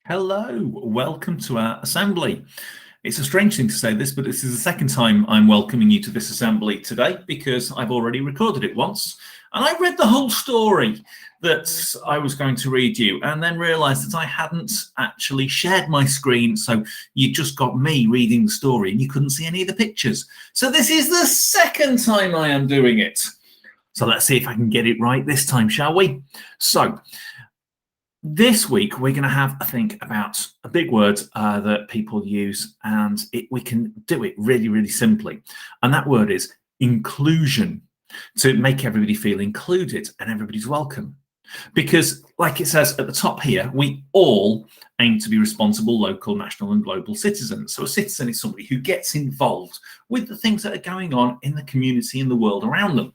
Hello, welcome to our assembly. It's a strange thing to say this, but this is the second time I'm welcoming you to this assembly today because I've already recorded it once. And I read the whole story that I was going to read you and then realized that I hadn't actually shared my screen. So you just got me reading the story and you couldn't see any of the pictures. So this is the second time I am doing it. So let's see if I can get it right this time, shall we? So this week, we're going to have a think about a big word that people use, and we can do it really, really simply. And that word is inclusion, to make everybody feel included and everybody's welcome. Because, like it says at the top here, we all aim to be responsible local, national, and global citizens. So a citizen is somebody who gets involved with the things that are going on in the community and the world around them.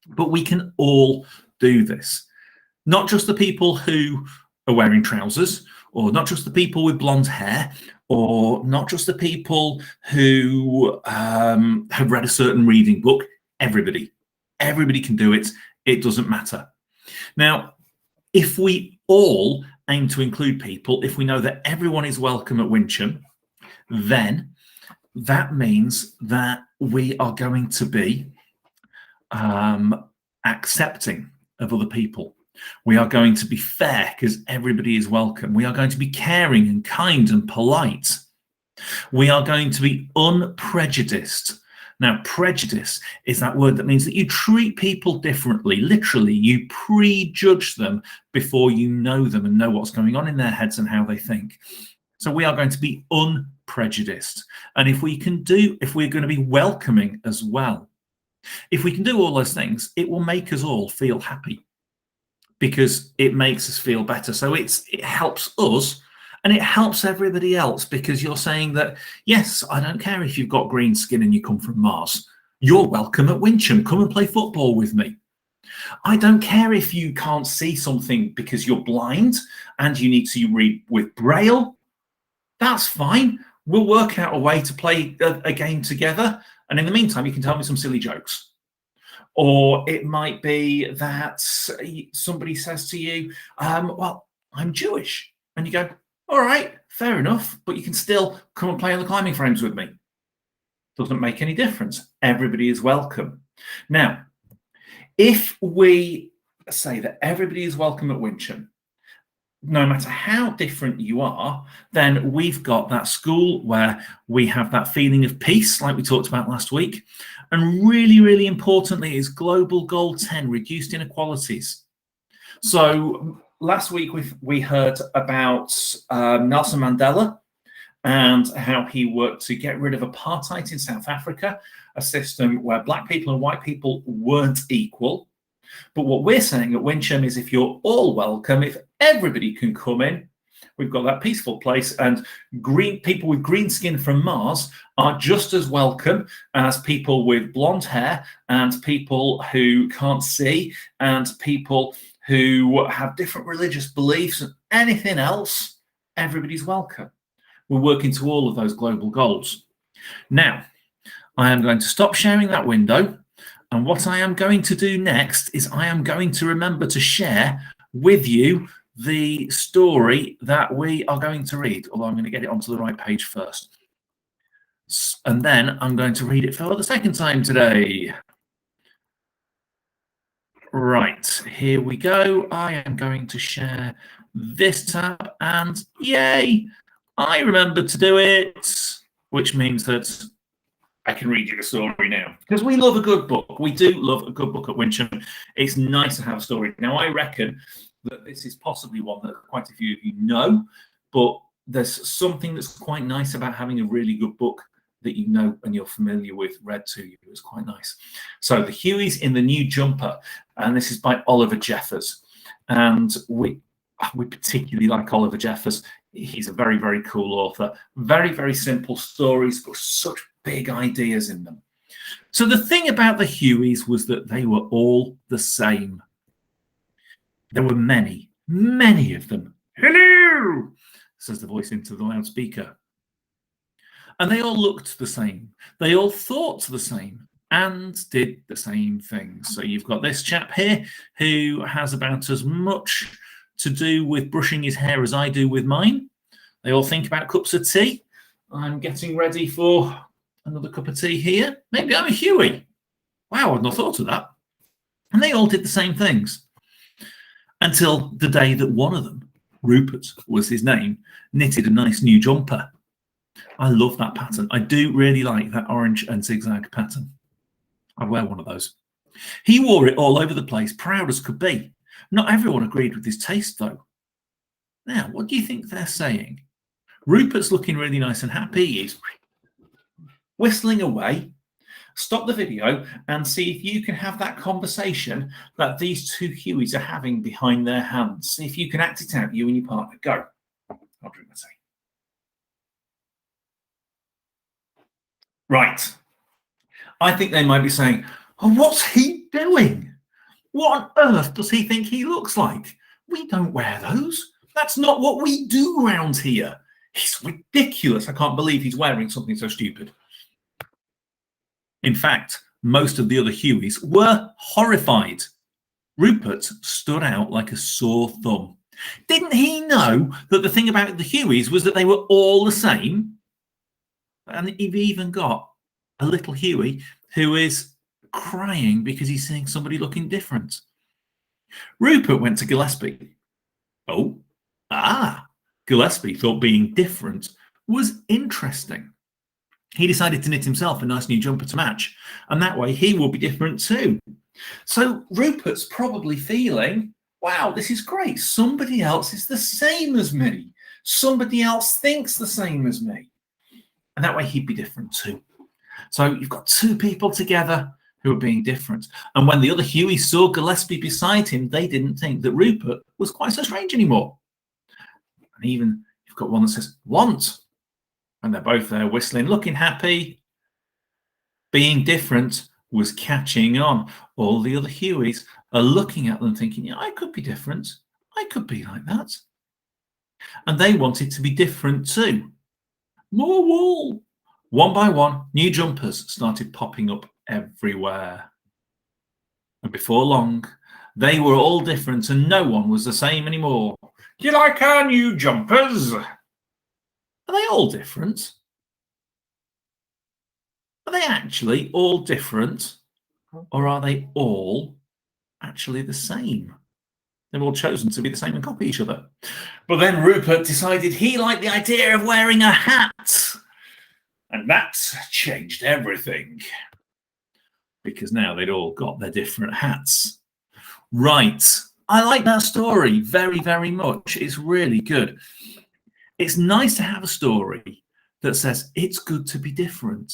But we can all do this. Not just the people who are wearing trousers, or not just the people with blonde hair, or not just the people who have read a certain reading book. Everybody can do it. It doesn't matter. Now, if we all aim to include people, if we know that everyone is welcome at Wincham, then that means that we are going to be accepting of other people. We are going to be fair because everybody is welcome. We are going to be caring and kind and polite. We are going to be unprejudiced. Now, prejudice is that word that means that you treat people differently. Literally, you prejudge them before you know them and know what's going on in their heads and how they think. So we are going to be unprejudiced. And if we're going to be welcoming as well, if we can do all those things, it will make us all feel happy, because it makes us feel better. So it helps us and it helps everybody else, because you're saying that, yes, I don't care if you've got green skin and you come from Mars. You're welcome at Wincham. Come and play football with me. I don't care if you can't see something because you're blind and you need to read with Braille. That's fine. We'll work out a way to play a game together. And in the meantime, you can tell me some silly jokes. Or it might be that somebody says to you, well, I'm Jewish. And you go, all right, fair enough, but you can still come and play on the climbing frames with me. Doesn't make any difference. Everybody is welcome. Now, if we say that everybody is welcome at Wincham, no matter how different you are, then we've got that school where we have that feeling of peace, like we talked about last week. And really, really importantly is global goal 10, reduced inequalities. So last week we heard about Nelson Mandela and how he worked to get rid of apartheid in South Africa, a system where black people and white people weren't equal. But what we're saying at Wincham is, if you're all welcome, if everybody can come in, we've got that peaceful place, and people with green skin from Mars are just as welcome as people with blonde hair and people who can't see and people who have different religious beliefs and anything else. Everybody's welcome. We're working to all of those global goals. Now, I am going to stop sharing that window. And what I am going to do next is I am going to remember to share with you the story that we are going to read, although I'm going to get it onto the right page first. And then I'm going to read it for the second time today. Right, here we go. I am going to share this tab, and yay, I remembered to do it, which means that I can read you the story now, because we love a good book. We do love a good book at Wincham. It's nice to have a story. Now, I reckon that this is possibly one that quite a few of you know, but there's something that's quite nice about having a really good book that you know and you're familiar with read to you. It's quite nice. So The Hueys in the New Jumper, and this is by Oliver Jeffers. And we particularly like Oliver Jeffers. He's a very, very cool author. Very, very simple stories, but such big ideas in them. So the thing about the Hueys was that they were all the same. There were many, many of them. Hello, says the voice into the loudspeaker. And they all looked the same. They all thought the same and did the same things. So you've got this chap here who has about as much to do with brushing his hair as I do with mine. They all think about cups of tea. I'm getting ready for another cup of tea here. Maybe I'm a Huey. Wow, I'd not thought of that. And they all did the same things until the day that one of them, Rupert was his name, knitted a nice new jumper. I love that pattern. I do really like that orange and zigzag pattern. I'd wear one of those. He wore it all over the place, proud as could be. Not everyone agreed with his taste, though. Now, what do you think they're saying? Rupert's looking really nice and happy. He's whistling away. Stop the video and see if you can have that conversation that these two Hueys are having behind their hands. See if you can act it out, you and your partner. Go. I'll drink my tea. Right. I think they might be saying, oh, what's he doing? What on earth does he think he looks like? We don't wear those. That's not what we do around here. It's ridiculous. I can't believe he's wearing something so stupid. In fact, most of the other Hueys were horrified. Rupert stood out like a sore thumb. Didn't he know that the thing about the Hueys was that they were all the same? And you've even got a little Huey who is crying because he's seeing somebody looking different. Rupert went to Gillespie. Gillespie thought being different was interesting. He decided to knit himself a nice new jumper to match, and that way he will be different too. So Rupert's probably feeling, wow, this is great. Somebody else is the same as me. Somebody else thinks the same as me. And that way he'd be different too. So you've got two people together who are being different. And when the other Huey saw Gillespie beside him, they didn't think that Rupert was quite so strange anymore. And even you've got one that says, want. And they're both there whistling, looking happy. Being different was catching on. All the other Hueys are looking at them thinking, yeah, I could be different. I could be like that. And they wanted to be different too. More wool. One by one, new jumpers started popping up everywhere. And before long, they were all different and no one was the same anymore. Do you like our new jumpers? Are they all different? Are they actually all different? Or are they all actually the same? They've all chosen to be the same and copy each other. But then Rupert decided he liked the idea of wearing a hat. And that changed everything. Because now they'd all got their different hats. Right. I like that story very, very much. It's really good. It's nice to have a story that says it's good to be different.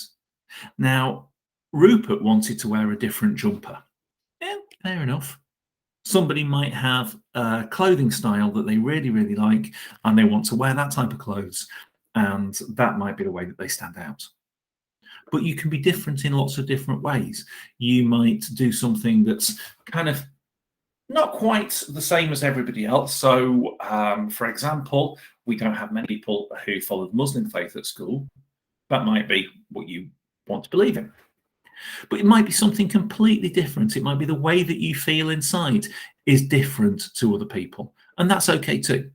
Now, Rupert wanted to wear a different jumper. Yeah, fair enough. Somebody might have a clothing style that they really, really like, and they want to wear that type of clothes, and that might be the way that they stand out. But you can be different in lots of different ways. You might do something that's kind of not quite the same as everybody else. So, for example, we don't have many people who follow the Muslim faith at school. That might be what you want to believe in. But it might be something completely different. It might be the way that you feel inside is different to other people. And that's okay too.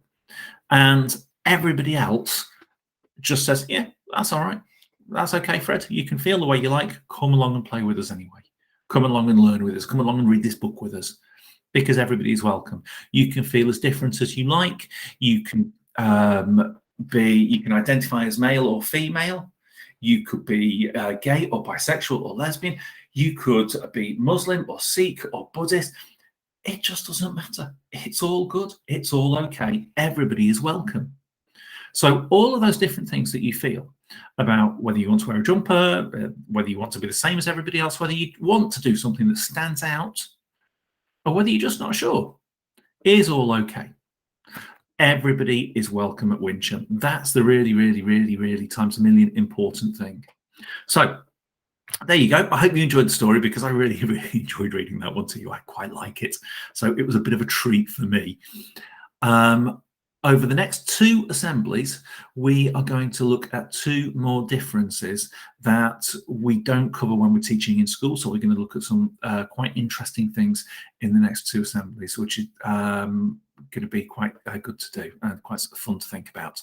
And everybody else just says, yeah, that's all right. That's okay, Fred. You can feel the way you like. Come along and play with us anyway. Come along and learn with us. Come along and read this book with us. Because everybody is welcome. You can feel as different as you like. You can you can identify as male or female. You could be gay or bisexual or lesbian. You could be Muslim or Sikh or Buddhist. It just doesn't matter. It's all good. It's all okay. Everybody is welcome. So all of those different things that you feel about whether you want to wear a jumper, whether you want to be the same as everybody else, whether you want to do something that stands out, or whether you're just not sure, is all okay. Everybody is welcome at Wincham. That's the really, really, really, really times a million important thing. So there you go. I hope you enjoyed the story because I really, really enjoyed reading that one to you. I quite like it. So it was a bit of a treat for me. Over the next two assemblies, we are going to look at two more differences that we don't cover when we're teaching in school. So we're going to look at some quite interesting things in the next two assemblies, which is going to be quite good to do and quite fun to think about.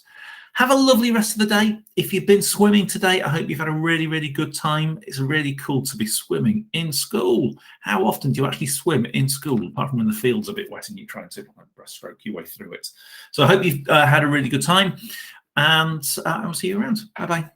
Have a lovely rest of the day. If you've been swimming today, I hope you've had a really, really good time. It's really cool to be swimming in school. How often do you actually swim in school, apart from when the field's a bit wet and you're trying to breaststroke your way through it? So I hope you've had a really good time, and I'll see you around. Bye-bye.